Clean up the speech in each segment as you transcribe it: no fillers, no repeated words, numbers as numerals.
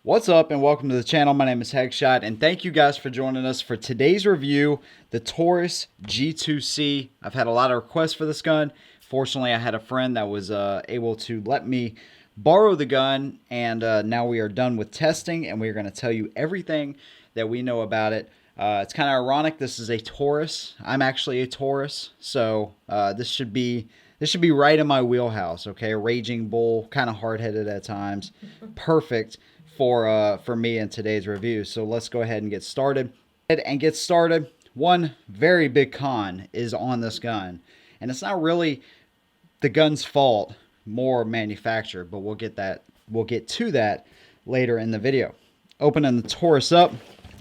What's up and welcome to the channel. My name is Headshot and thank you guys for joining us for today's review, the Taurus G2C. I've had a lot of requests for this gun. Fortunately, I had a friend that was able to let me borrow the gun, and now we are done with testing and we're going to tell you everything that we know about it. It's kind of ironic. This is a Taurus. I'm actually a Taurus, so this should be right in my wheelhouse. Okay, a raging bull, kind of hard-headed at times. Perfect for me in today's review. So let's go ahead and get started. One very big con is on this gun, and it's not really the gun's fault, more manufacturer, but we'll get to that later in the video. Opening the Taurus up,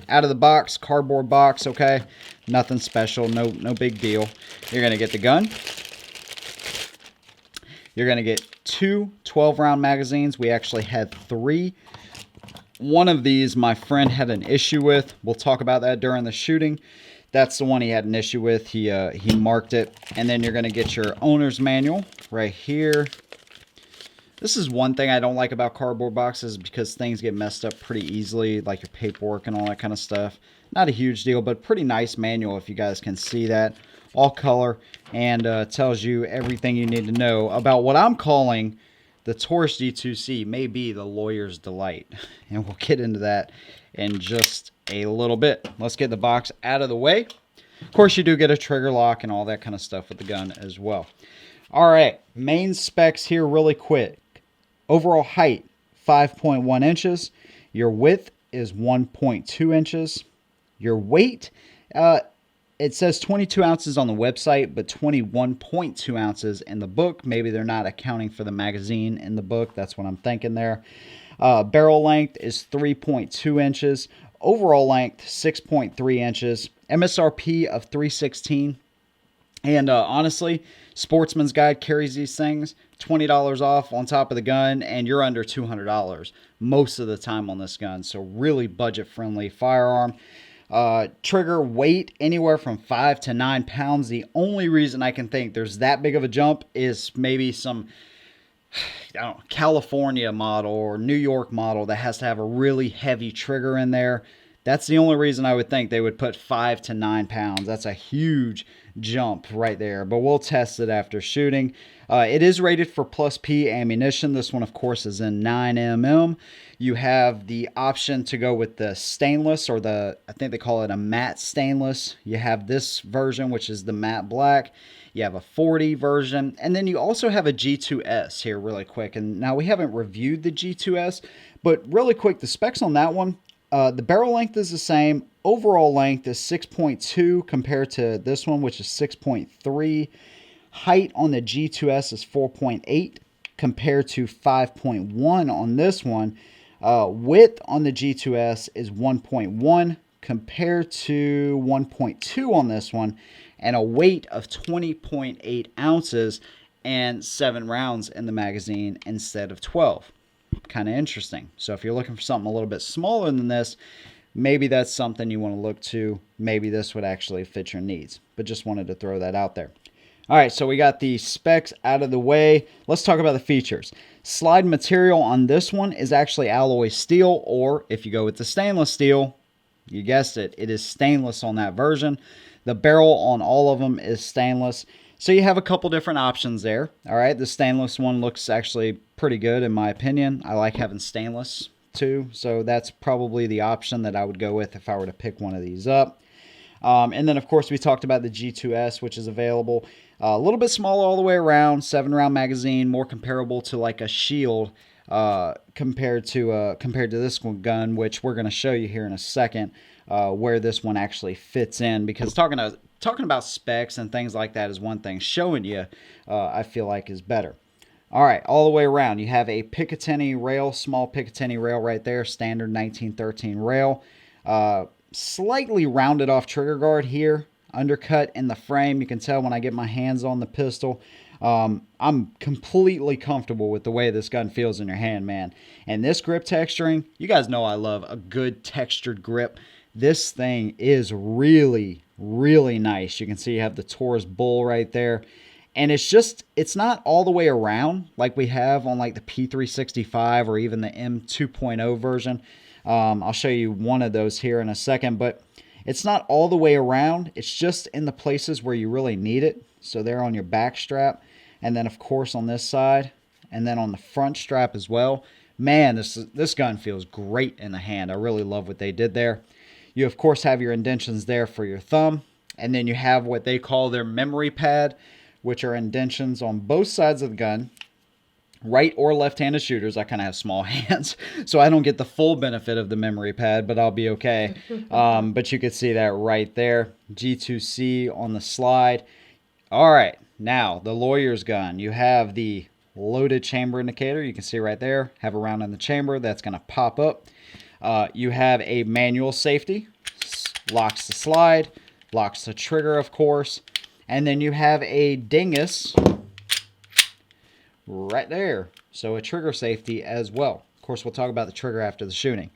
out of the box, cardboard box, okay? Nothing special, no big deal. You're gonna get the gun. You're gonna get two 12-round magazines. We actually had three. One of these my friend had an issue with. We'll talk about that during the shooting. That's the one he had an issue with. He marked it. And then you're going to get your owner's manual right here. This is one thing I don't like about cardboard boxes because things get messed up pretty easily, like your paperwork and all that kind of stuff. Not a huge deal, but pretty nice manual if you guys can see that. All color, and tells you everything you need to know about what I'm calling the Taurus G2C may be the lawyer's delight. And we'll get into that in just a little bit. Let's get the box out of the way. Of course, you do get a trigger lock and all that kind of stuff with the gun as well. All right, main specs here really quick. Overall height, 5.1 inches. Your width is 1.2 inches. Your weight, it says 22 ounces on the website, but 21.2 ounces in the book. Maybe they're not accounting for the magazine in the book. That's what I'm thinking there. Barrel length is 3.2 inches. Overall length, 6.3 inches. MSRP of $316. And honestly, Sportsman's Guide carries these things. $20 off on top of the gun, and you're under $200 most of the time on this gun. So really budget-friendly firearm. Trigger weight anywhere from 5 to 9 pounds. The only reason I can think there's that big of a jump is maybe some, I don't know, California model or New York model that has to have a really heavy trigger in there. That's the only reason I would think they would put 5 to 9 pounds. That's a huge jump right there, but we'll test it after shooting. It is rated for plus P ammunition. This one, of course, is in 9mm. You have the option to go with the stainless, or I think they call it a matte stainless. You have this version, which is the matte black. You have a 40 version, and then you also have a G2S here really quick. And now we haven't reviewed the G2S, but really quick, the specs on that one, the barrel length is the same. Overall length is 6.2 compared to this one, which is 6.3. Height on the G2S is 4.8 compared to 5.1 on this one. Width on the G2S is 1.1 compared to 1.2 on this one. And a weight of 20.8 ounces and 7 rounds in the magazine instead of 12. Kind of interesting. So if you're looking for something a little bit smaller than this, maybe that's something you want to look to. Maybe this would actually fit your needs. But just wanted to throw that out there. All right, so we got the specs out of the way. Let's talk about the features. Slide material on this one is actually alloy steel, or if you go with the stainless steel, you guessed it, it is stainless on that version. The barrel on all of them is stainless. So you have a couple different options there. All right, the stainless one looks actually pretty good in my opinion. I like having stainless too, so that's probably the option that I would go with if I were to pick one of these up. And then, of course, we talked about the G2S, which is available. A little bit smaller all the way around, 7-round magazine, more comparable to like a Shield compared to this one gun, which we're going to show you here in a second where this one actually fits in. Because talking about specs and things like that is one thing. Showing you, I feel like, is better. All right, all the way around, you have a Picatinny rail, small Picatinny rail right there, standard 1913 rail. Slightly rounded off trigger guard here, undercut in the frame. You can tell when I get my hands on the pistol. I'm completely comfortable with the way this gun feels in your hand, man. And this grip texturing, you guys know I love a good textured grip. This thing is really, really nice. You can see you have the Taurus bull right there. And it's not all the way around like we have on like the P365 or even the M2.0 version. I'll show you one of those here in a second, but it's not all the way around. It's just in the places where you really need it. So they're on your back strap, and then of course on this side, and then on the front strap as well. Man, this gun feels great in the hand. I really love what they did there. You of course have your indentions there for your thumb, and then you have what they call their memory pad, which are indentions on both sides of the gun. Right or left-handed shooters, I kind of have small hands, so I don't get the full benefit of the memory pad, but I'll be okay. But you can see that right there. G2C on the slide. All right, now the lawyer's gun. You have the loaded chamber indicator. You can see right there. Have a round in the chamber. That's going to pop up. You have a manual safety. Locks the slide. Locks the trigger, of course. And then you have a dingus right there. So a trigger safety as well. Of course, we'll talk about the trigger after the shooting.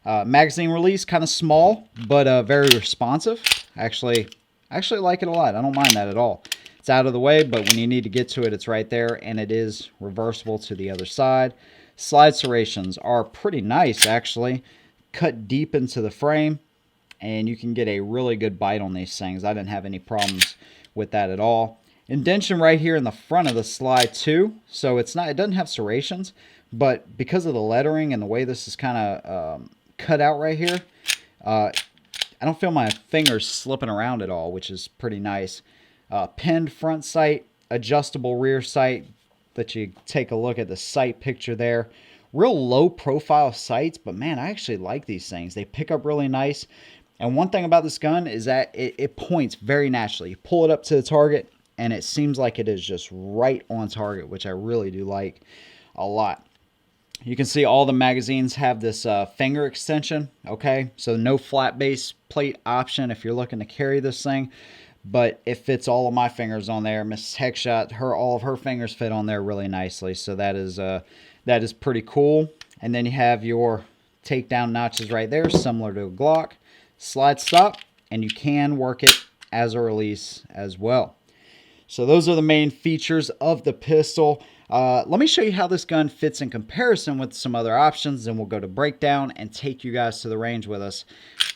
Magazine release, kind of small, but very responsive. Actually like it a lot. I don't mind that at all. It's out of the way, but when you need to get to it, it's right there, and it is reversible to the other side. Slide serrations are pretty nice, actually. Cut deep into the frame, and you can get a really good bite on these things. I didn't have any problems with that at all. Indention right here in the front of the slide too, so it doesn't have serrations, but because of the lettering and the way this is kind of cut out right here, I don't feel my fingers slipping around at all, which is pretty nice. Pinned front sight, adjustable rear sight. Let you take a look at the sight picture there. Real low profile sights, but man, I actually like these things. They pick up really nice. And one thing about this gun is that it points very naturally. You pull it up to the target, and it seems like it is just right on target, which I really do like a lot. You can see all the magazines have this finger extension, okay? So no flat base plate option if you're looking to carry this thing, but it fits all of my fingers on there. Mrs. Heckshot, all of her fingers fit on there really nicely, so that is pretty cool. And then you have your takedown notches right there, similar to a Glock. Slide stop, and you can work it as a release as well. So those are the main features of the pistol. Let me show you how this gun fits in comparison with some other options, and we'll go to breakdown and take you guys to the range with us.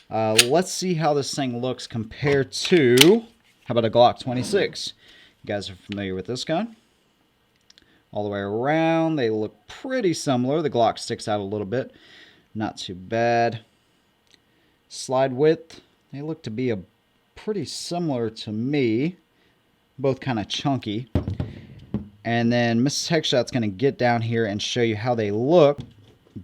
Let's see how this thing looks compared to, how about a Glock 26? You guys are familiar with this gun. All the way around, they look pretty similar. The Glock sticks out a little bit. Not too bad. Slide width, they look to be pretty similar to me. Both kind of chunky. And then Mrs. Heckshot's going to get down here and show you how they look.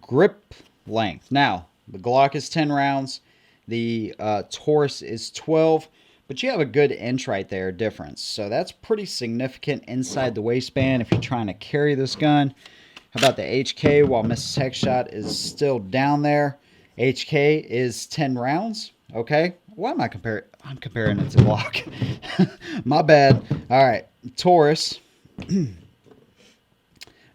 Grip length. Now, the Glock is 10 rounds. The Taurus is 12. But you have a good inch right there difference. So that's pretty significant inside the waistband if you're trying to carry this gun. How about the HK while Mrs. Heckshot is still down there? HK is 10 rounds. Okay. Why am I comparing? I'm comparing it to Glock. My bad. All right. Taurus. All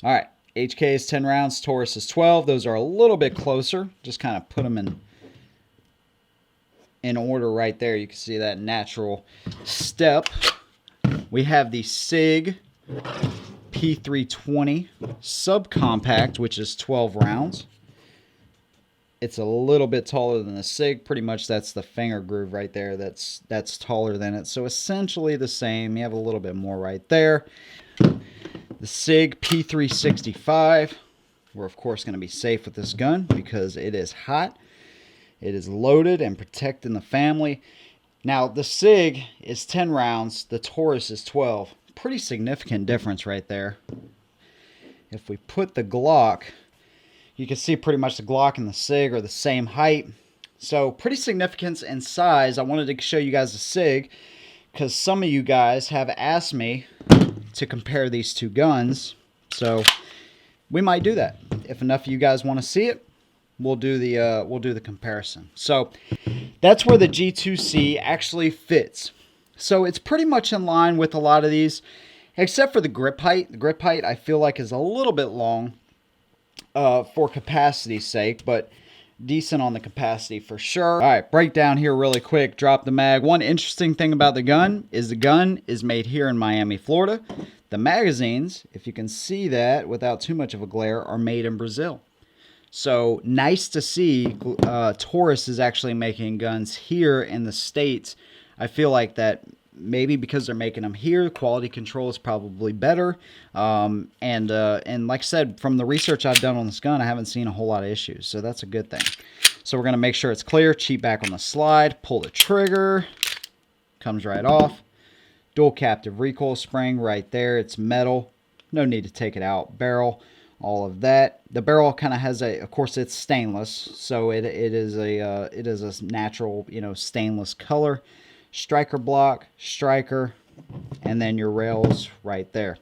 right. HK is 10 rounds. Taurus is 12. Those are a little bit closer. Just kind of put them in order right there. You can see that natural step. We have the SIG P320 subcompact, which is 12 rounds. It's a little bit taller than the SIG. Pretty much that's the finger groove right there. That's taller than it. So essentially the same. You have a little bit more right there. The SIG P365. We're of course going to be safe with this gun because it is hot. It is loaded and protecting the family. Now the SIG is 10 rounds. The Taurus is 12. Pretty significant difference right there. If we put the Glock, you can see pretty much the Glock and the SIG are the same height. So pretty significant in size. I wanted to show you guys the SIG because some of you guys have asked me to compare these two guns. So we might do that. If enough of you guys want to see it, we'll do the comparison. So that's where the G2C actually fits. So it's pretty much in line with a lot of these, except for the grip height. The grip height I feel like is a little bit long. For capacity's sake, but decent on the capacity for sure. All right, breakdown here really quick. Drop the mag. One interesting thing about the gun is made here in Miami, Florida. The magazines, if you can see that without too much of a glare, are made in Brazil. So nice to see Taurus is actually making guns here in the States. I feel like that maybe because they're making them here, quality control is probably better. And like I said, from the research I've done on this gun, I haven't seen a whole lot of issues. So that's a good thing. So we're going to make sure it's clear. Cheat back on the slide. Pull the trigger. Comes right off. Dual captive recoil spring right there. It's metal. No need to take it out. Barrel. All of that. The barrel kind of has of course it's stainless. So it is a natural, stainless color. Striker block, striker, and then your rails right there.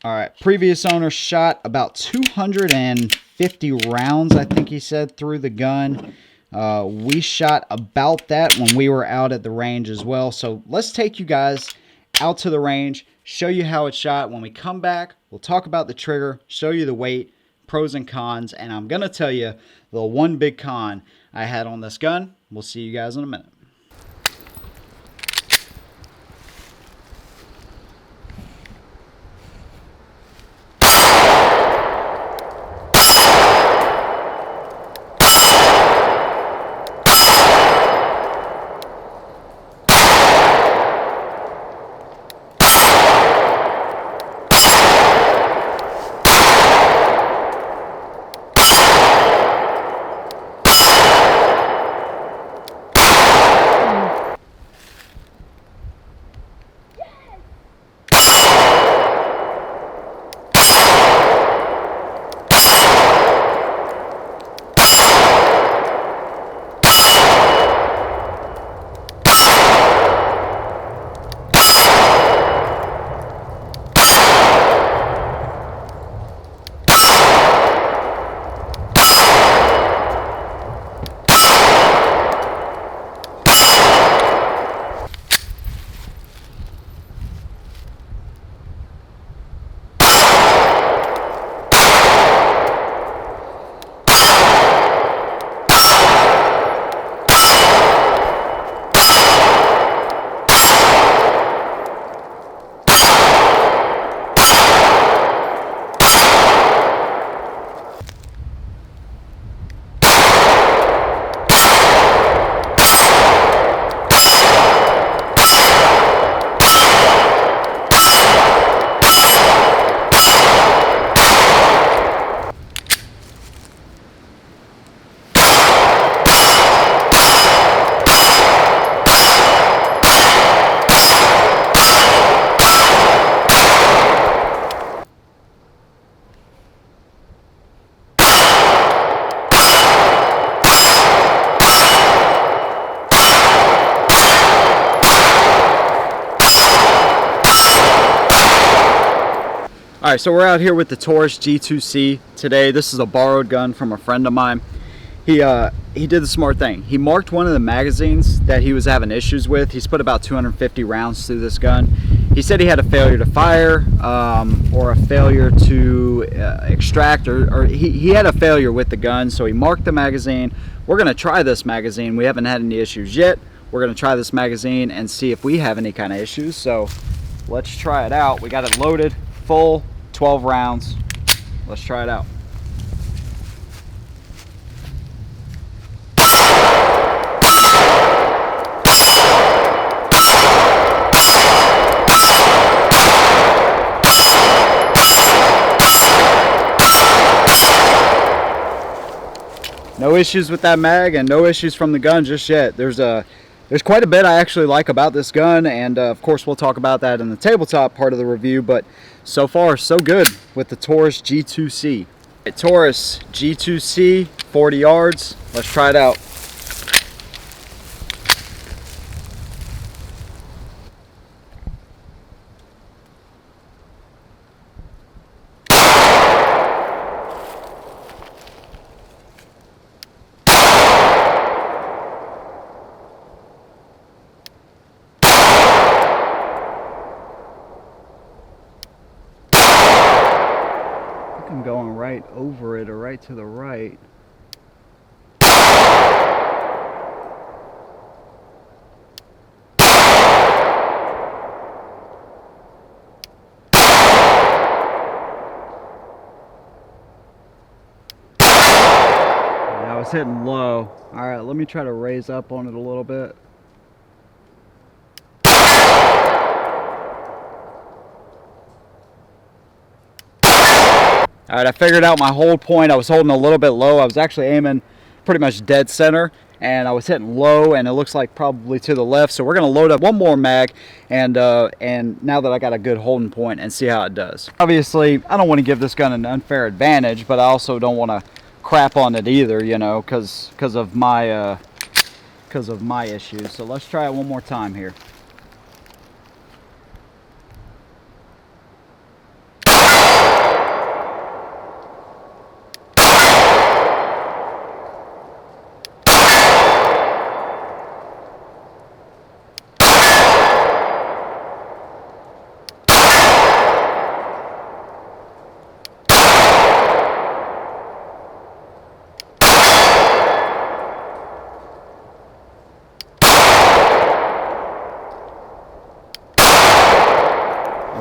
All right, previous owner shot about 250 rounds, I think he said, through the gun. We shot about that when we were out at the range as well. So let's take you guys out to the range, show you how it's shot. When we come back, we'll talk about the trigger, show you the weight, pros and cons, and I'm going to tell you the one big con I had on this gun. We'll see you guys in a minute. Alright, so we're out here with the Taurus G2C today. This is a borrowed gun from a friend of mine. He did the smart thing. He marked one of the magazines that he was having issues with. He's put about 250 rounds through this gun. He said he had a failure to fire or a failure to extract, or he had a failure with the gun, so he marked the magazine. We're going to try this magazine. We haven't had any issues yet. We're going to try this magazine and see if we have any kind of issues. So let's try it out. We got it loaded, full, 12 rounds. Let's try it out. No issues with that mag and no issues from the gun just yet. There's quite a bit I actually like about this gun, and of course we'll talk about that in the tabletop part of the review, but so far so good with the Taurus G2C. Right, Taurus G2C, 40 yards. Let's try it out. I'm going right over it or right to the right. I was hitting low. All right, let me try to raise up on it a little bit. All right, I figured out my hold point. I was holding a little bit low. I was actually aiming pretty much dead center, and I was hitting low, and it looks like probably to the left. So we're gonna load up one more mag, and now that I got a good holding point, and see how it does. Obviously, I don't want to give this gun an unfair advantage, but I also don't want to crap on it either, you know, because of my issues. So let's try it one more time here.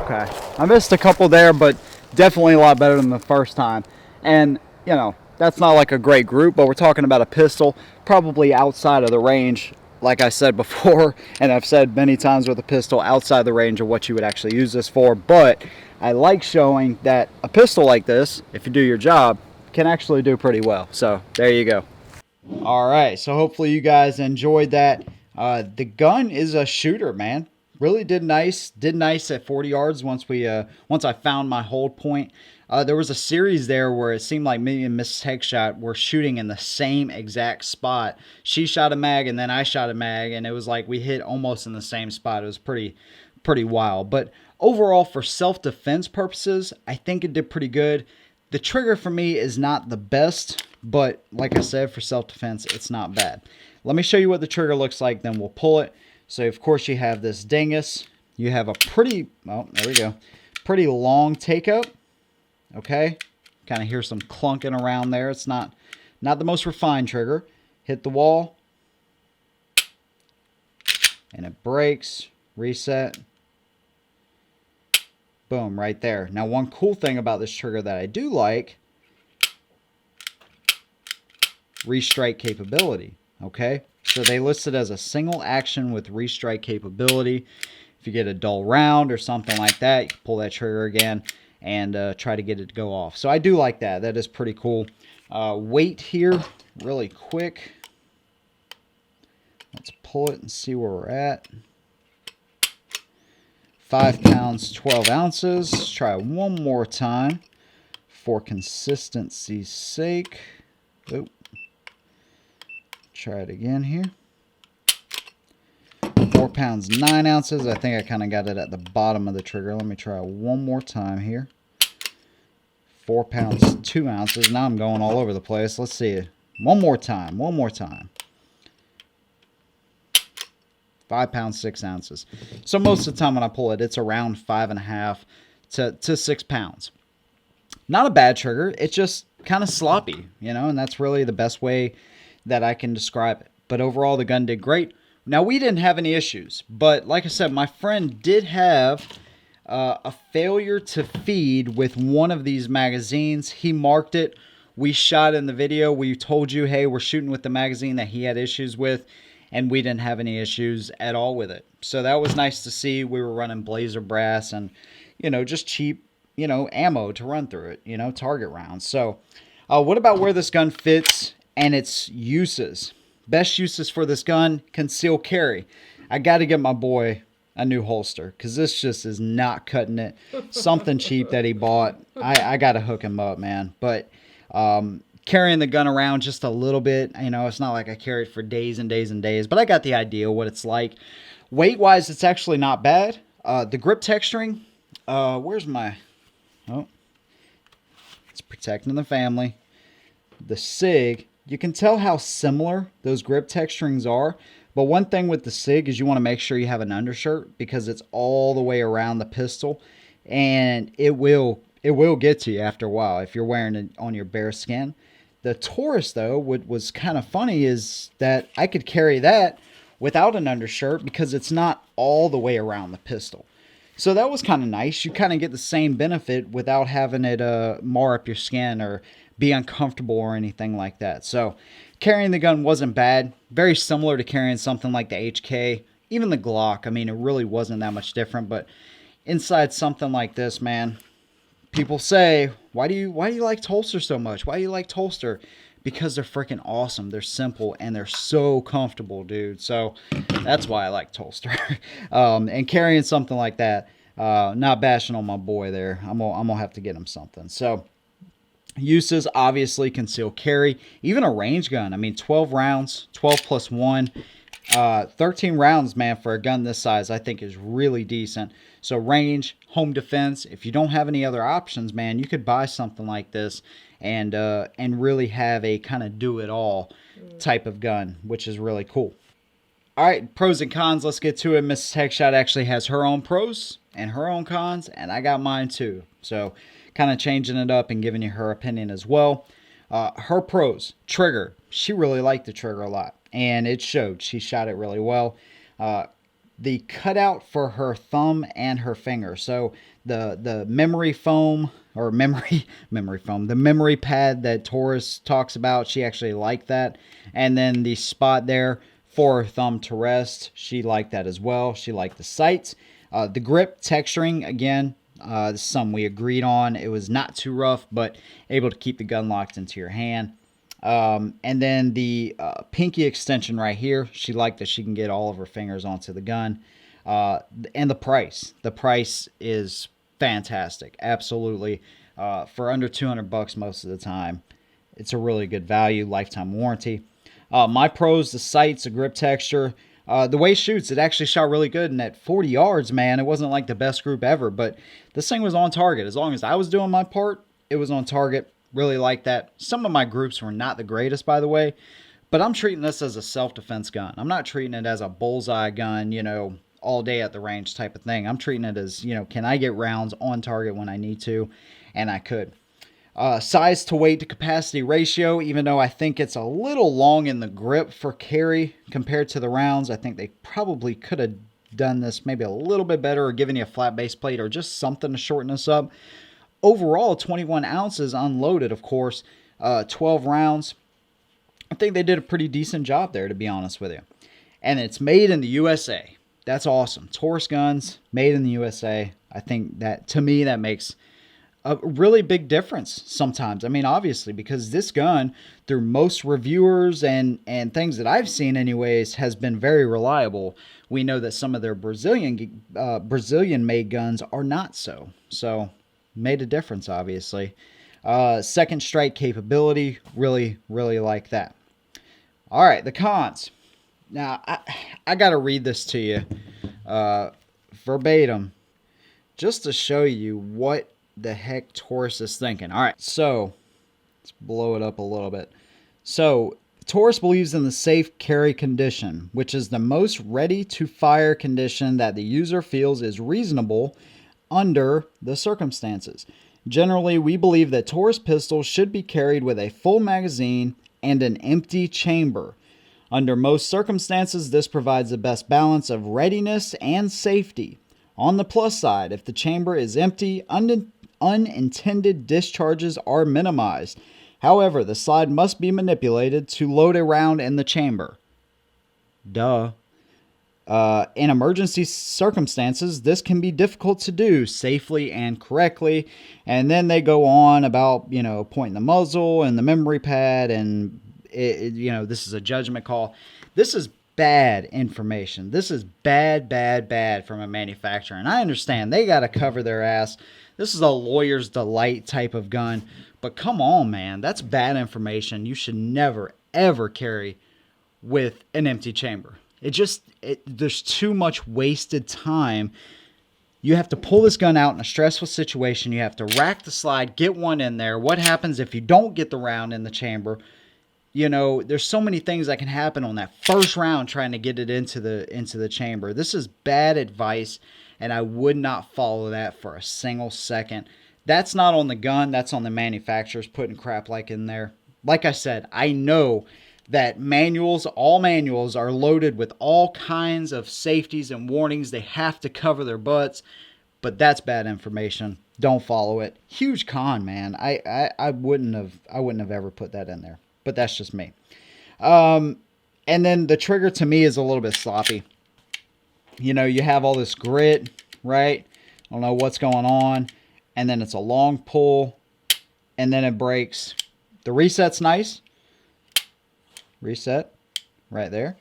Okay, I missed a couple there, but definitely a lot better than the first time. And, you know, that's not like a great group, but we're talking about a pistol, probably outside of the range, like I said before, and I've said many times with a pistol, outside the range of what you would actually use this for. But I like showing that a pistol like this, if you do your job, can actually do pretty well. So there you go. All right, so hopefully you guys enjoyed that. The gun is a shooter, man. Really did nice at 40 yards once I found my hold point. There was a series there where it seemed like me and Miss Headshot were shooting in the same exact spot. She shot a mag and then I shot a mag, and it was like we hit almost in the same spot. It was pretty wild. But overall, for self-defense purposes, I think it did pretty good. The trigger for me is not the best, but like I said, for self-defense, it's not bad. Let me show you what the trigger looks like, then we'll pull it. So, of course, you have this dingus. You have a pretty, oh, there we go, pretty long take-up, okay? Kind of hear some clunking around there. It's not the most refined trigger. Hit the wall, and it breaks, reset, boom, right there. Now, one cool thing about this trigger that I do like, restrike capability, okay? So they list it as a single action with restrike capability. If you get a dull round or something like that, you can pull that trigger again and try to get it to go off. So I do like that. That is pretty cool. Weight here, really quick. Let's pull it and see where we're at. 5 pounds, 12 ounces. Let's try one more time for consistency's sake. Oh. Try it again here. 4 pounds, 9 ounces. I think I kind of got it at the bottom of the trigger. Let me try one more time here. 4 pounds, 2 ounces. Now I'm going all over the place. Let's see it. One more time. 5 pounds, 6 ounces. So most of the time when I pull it, it's around 5.5 to 6 pounds. Not a bad trigger. It's just kind of sloppy, you know, and that's really the best way that I can describe it. But overall, the gun did great. Now, we didn't have any issues, but like I said, my friend did have a failure to feed with one of these magazines. He marked it. We shot in the video. We told you, hey, we're shooting with the magazine that he had issues with, and we didn't have any issues at all with it. So that was nice to see. We were running Blazer brass and, you know, just cheap, you know, ammo to run through it, you know, target rounds. So what about where this gun fits and its uses? Best uses for this gun, concealed carry. I got to get my boy a new holster because this just is not cutting it. Something cheap that he bought. I got to hook him up, man. But carrying the gun around just a little bit, you know, it's not like I carry it for days and days and days, but I got the idea what it's like. Weight-wise, it's actually not bad. The grip texturing, where's my, oh, it's protecting the family. The SIG, you can tell how similar those grip texturings are, but one thing with the SIG is you want to make sure you have an undershirt because it's all the way around the pistol, and it will get to you after a while if you're wearing it on your bare skin. The Taurus, though, what was kind of funny is that I could carry that without an undershirt because it's not all the way around the pistol. So that was kind of nice. You kind of get the same benefit without having it mar up your skin or be uncomfortable or anything like that. So carrying the gun wasn't bad. Very similar to carrying something like the HK, even the Glock. I mean, it really wasn't that much different. But inside something like this, man, people say, why do you like holster so much? Why do you like holster? Because they're freaking awesome. They're simple and they're so comfortable, dude. So that's why I like holster. And carrying something like that, not bashing on my boy there. I'm gonna have to get him something. So uses, obviously concealed carry, even a range gun. I mean, 12 rounds, 12 plus 1. 13 rounds, man, for a gun this size, I think is really decent. So range, home defense. If you don't have any other options, man, you could buy something like this and really have a kind of do-it-all type of gun, which is really cool. All right, pros and cons. Let's get to it. Mrs. Headshot actually has her own pros and her own cons, and I got mine too. So kind of changing it up and giving you her opinion as well. Her pros, trigger. She really liked the trigger a lot, and it showed. She shot it really well. The cutout for her thumb and her finger. So the memory foam, or memory foam, the memory pad that Taurus talks about, she actually liked that. And then the spot there for her thumb to rest, she liked that as well. She liked the sights. The grip texturing, again, this is something we agreed on. It was not too rough, but able to keep the gun locked into your hand. And then the pinky extension right here, she liked that she can get all of her fingers onto the gun. And the price. The price is fantastic. Absolutely. For under $200 most of the time. It's a really good value, lifetime warranty. My pros, the sights, the grip texture. The way it shoots, it actually shot really good. And at 40 yards, man, it wasn't like the best group ever. But this thing was on target. As long as I was doing my part, it was on target. Really like that. Some of my groups were not the greatest, by the way. But I'm treating this as a self-defense gun. I'm not treating it as a bullseye gun, you know, all day at the range type of thing. I'm treating it as, you know, can I get rounds on target when I need to? And I could. Size to weight to capacity ratio, even though I think it's a little long in the grip for carry compared to the rounds, I think they probably could have done this maybe a little bit better, or given you a flat base plate or just something to shorten this up. Overall, 21 ounces unloaded, of course, 12 rounds. I think they did a pretty decent job there, to be honest with you. And it's made in the USA. That's awesome. Taurus guns, made in the USA. I think that, to me, that makes a really big difference sometimes. I mean, obviously, because this gun, through most reviewers and things that I've seen anyways, has been very reliable. We know that some of their Brazilian-made guns are not so. So, made a difference, obviously. Second strike capability, really like that. All right, the cons. Now, I got to read this to you verbatim just to show you what the heck Taurus is thinking. All right, so let's blow it up a little bit. So Taurus believes in the safe carry condition, which is the most ready to fire condition that the user feels is reasonable under the circumstances. Generally, we believe that Taurus pistols should be carried with a full magazine and an empty chamber. Under most circumstances, this provides the best balance of readiness and safety. On the plus side, if the chamber is empty, unintended discharges are minimized. However, the slide must be manipulated to load a round in the chamber. Duh. In emergency circumstances, this can be difficult to do safely and correctly. And then they go on about, you know, pointing the muzzle and the memory pad, and you know, this is a judgment call. This is bad information. This is bad from a manufacturer. And I understand they got to cover their ass. This is a lawyer's delight type of gun. But come on, man. That's bad information. You should never, ever carry with an empty chamber. There's too much wasted time. You have to pull this gun out in a stressful situation. You have to rack the slide, get one in there. What happens if you don't get the round in the chamber? You know, there's so many things that can happen on that first round trying to get it into the chamber. This is bad advice, and I would not follow that for a single second. That's not on the gun. That's on the manufacturers putting crap like in there. Like I said, I know that all manuals are loaded with all kinds of safeties and warnings. They have to cover their butts. But that's bad information. Don't follow it. Huge con, man. I wouldn't have ever put that in there. But that's just me. And then the trigger to me is a little bit sloppy. You know, you have all this grit, right? I don't know what's going on. And then it's a long pull. And then it breaks. The reset's nice. Reset. Right there.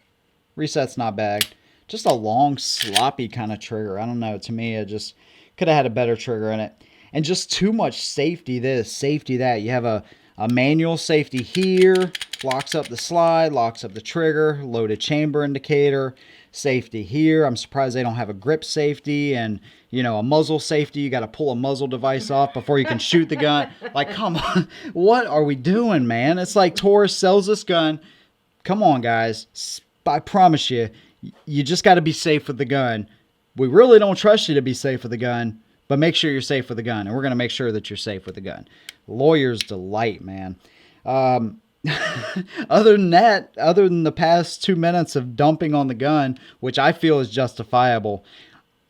Reset's not bad. Just a long, sloppy kind of trigger. I don't know. To me, it just could have had a better trigger in it. And just too much safety this, safety that. You have a manual safety here. Locks up the slide, locks up the trigger, loaded chamber indicator, safety here. I'm surprised they don't have a grip safety and, you know, a muzzle safety. You got to pull a muzzle device off before you can shoot the gun. Like, come on. What are we doing, man? It's like Taurus sells this gun. Come on, guys. I promise you, you just got to be safe with the gun. We really don't trust you to be safe with the gun, but make sure you're safe with the gun. And we're going to make sure that you're safe with the gun. Lawyer's delight, man. Other than that, other than the past 2 minutes of dumping on the gun, which I feel is justifiable,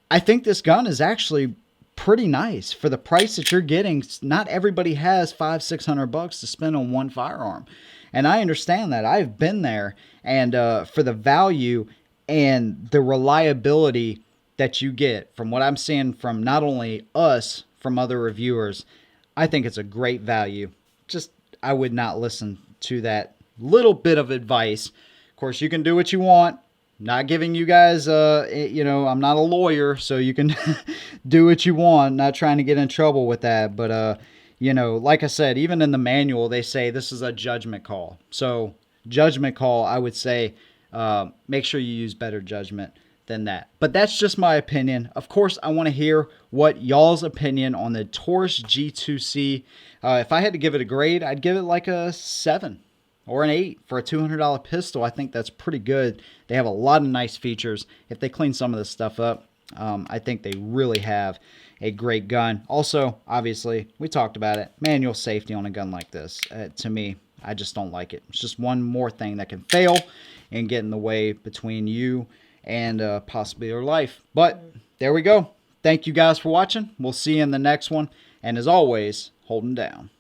I think this gun is actually pretty nice for the price that you're getting. Not everybody has $500-600 to spend on one firearm. And I understand that. I've been there. And for the value and the reliability that you get from what I'm seeing from not only us, from other reviewers, I think it's a great value. Just, I would not listen to that little bit of advice. Of course, you can do what you want. Not giving you guys, you know, I'm not a lawyer, so you can do what you want. Not trying to get in trouble with that. But, you know, like I said, even in the manual, they say this is a judgment call. So, judgment call, I would say, make sure you use better judgment than that. But that's just my opinion. Of course, I want to hear what y'all's opinion on the Taurus G2C. If I had to give it a grade, I'd give it like a 7 or an 8 for a $200 pistol. I think that's pretty good. They have a lot of nice features. If they clean some of this stuff up, I think they really have a great gun. Also, obviously, we talked about it, manual safety on a gun like this. To me, I just don't like it. It's just one more thing that can fail and get in the way between you and possibly your life. But there we go. Thank you guys for watching. We'll see you in the next one. And as always, hold them down.